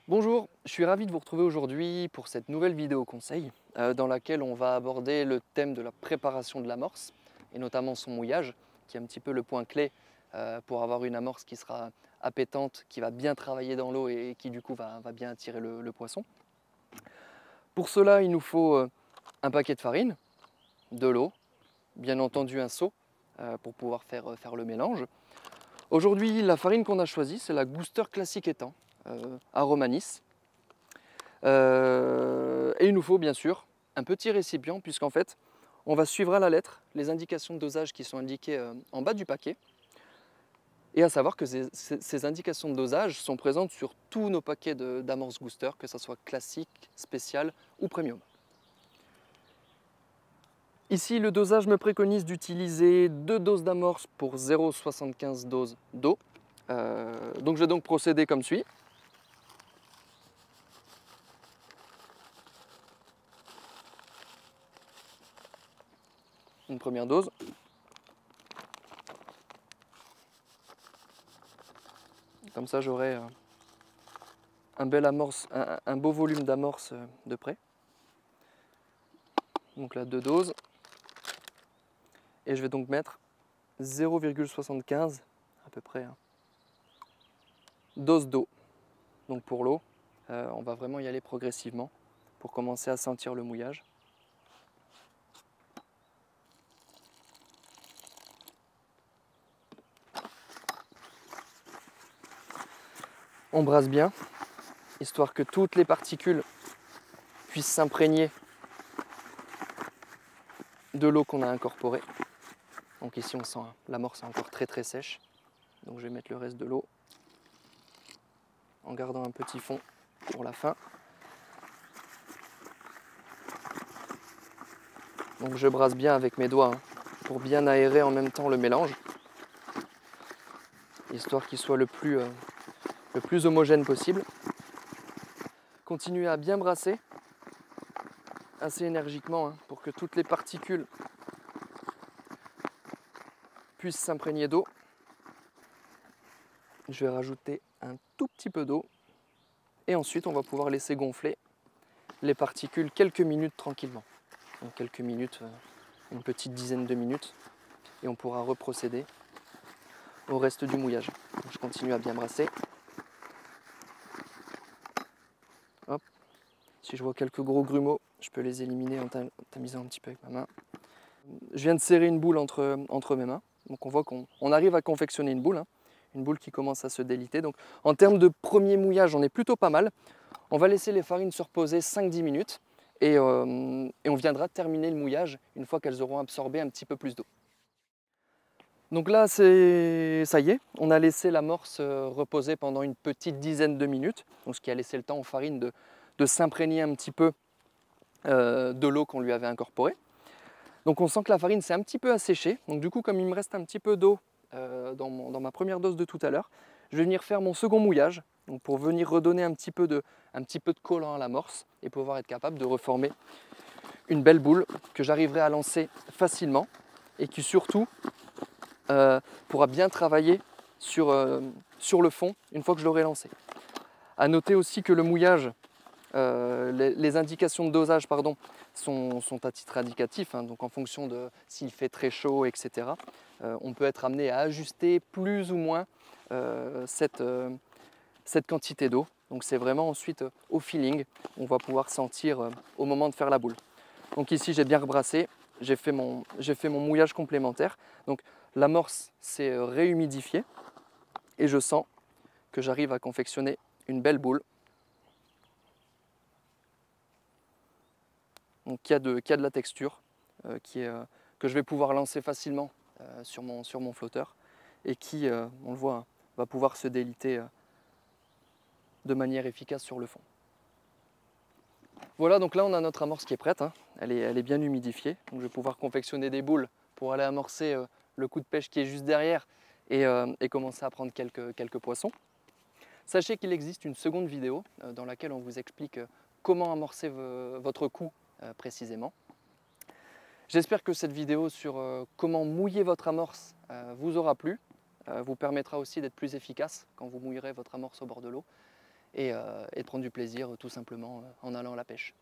Bonjour, je suis ravi de vous retrouver aujourd'hui pour cette nouvelle vidéo conseil dans laquelle on va aborder le thème de la préparation de l'amorce et notamment son mouillage qui est un petit peu le point clé pour avoir une amorce qui sera appétante, qui va bien travailler dans l'eau et qui du coup va bien attirer le poisson. Pour cela, il nous faut un paquet de farine, de l'eau, bien entendu un seau pour pouvoir faire le mélange. Aujourd'hui, la farine qu'on a choisie, c'est la Gouster Classique Étang à Romanys. Et il nous faut bien sûr un petit récipient puisqu'en fait on va suivre à la lettre les indications de dosage qui sont indiquées en bas du paquet. Et à savoir que ces indications de dosage sont présentes sur tous nos paquets d'amorce Gouster, que ce soit classique, spécial ou premium. Ici, le dosage me préconise d'utiliser 2 doses d'amorce pour 0,75 doses d'eau. Donc je vais donc procéder comme suit. Une première dose. Comme ça, j'aurai un beau volume d'amorce de près. Donc là, 2 doses. Et je vais donc mettre 0,75 à peu près dose d'eau. Donc pour l'eau, on va vraiment y aller progressivement pour commencer à sentir le mouillage. On brasse bien, histoire que toutes les particules puissent s'imprégner de l'eau qu'on a incorporée. Donc ici on sent l'amorce est encore très sèche. Donc je vais mettre le reste de l'eau en gardant un petit fond pour la fin. Donc je brasse bien avec mes doigts pour bien aérer en même temps le mélange, histoire qu'il soit le plus homogène possible. Continuez à bien brasser assez énergiquement pour que toutes les particules puissent s'imprégner d'eau. Je vais rajouter un tout petit peu d'eau et ensuite on va pouvoir laisser gonfler les particules quelques minutes tranquillement. Donc quelques minutes, une petite dizaine de minutes, et on pourra reprocéder au reste du mouillage. Donc je continue à bien brasser. Hop. Si je vois quelques gros grumeaux, je peux les éliminer en tamisant un petit peu avec ma main. Je viens de serrer une boule entre mes mains. Donc on voit qu'on arrive à confectionner une boule qui commence à se déliter. Donc en termes de premier mouillage, on est plutôt pas mal. On va laisser les farines se reposer 5-10 minutes et on viendra terminer le mouillage une fois qu'elles auront absorbé un petit peu plus d'eau. Donc là, ça y est, on a laissé l'amorce reposer pendant une petite dizaine de minutes, donc ce qui a laissé le temps aux farines de s'imprégner un petit peu de l'eau qu'on lui avait incorporée. Donc on sent que la farine s'est un petit peu asséchée. Donc du coup, comme il me reste un petit peu d'eau dans ma première dose de tout à l'heure, je vais venir faire mon second mouillage, donc pour venir redonner un petit peu de collant à l'amorce et pouvoir être capable de reformer une belle boule que j'arriverai à lancer facilement et qui surtout pourra bien travailler sur le fond une fois que je l'aurai lancé. A noter aussi que le mouillage, les indications de dosage sont à titre indicatif, donc en fonction de s'il fait très chaud, etc. On peut être amené à ajuster plus ou moins cette quantité d'eau. Donc c'est vraiment ensuite au feeling, on va pouvoir sentir au moment de faire la boule. Donc ici j'ai bien rebrassé, j'ai fait mon mouillage complémentaire. Donc l'amorce s'est réhumidifiée et je sens que j'arrive à confectionner une belle boule. Donc qui a de la texture, que je vais pouvoir lancer facilement sur mon flotteur et qui, on le voit, va pouvoir se déliter de manière efficace sur le fond. Voilà, donc là on a notre amorce qui est prête, elle est bien humidifiée, donc je vais pouvoir confectionner des boules pour aller amorcer le coup de pêche qui est juste derrière et commencer à prendre quelques poissons. Sachez qu'il existe une seconde vidéo dans laquelle on vous explique comment amorcer votre coup précisément. J'espère que cette vidéo sur comment mouiller votre amorce vous aura plu, vous permettra aussi d'être plus efficace quand vous mouillerez votre amorce au bord de l'eau. et de prendre du plaisir tout simplement en allant à la pêche.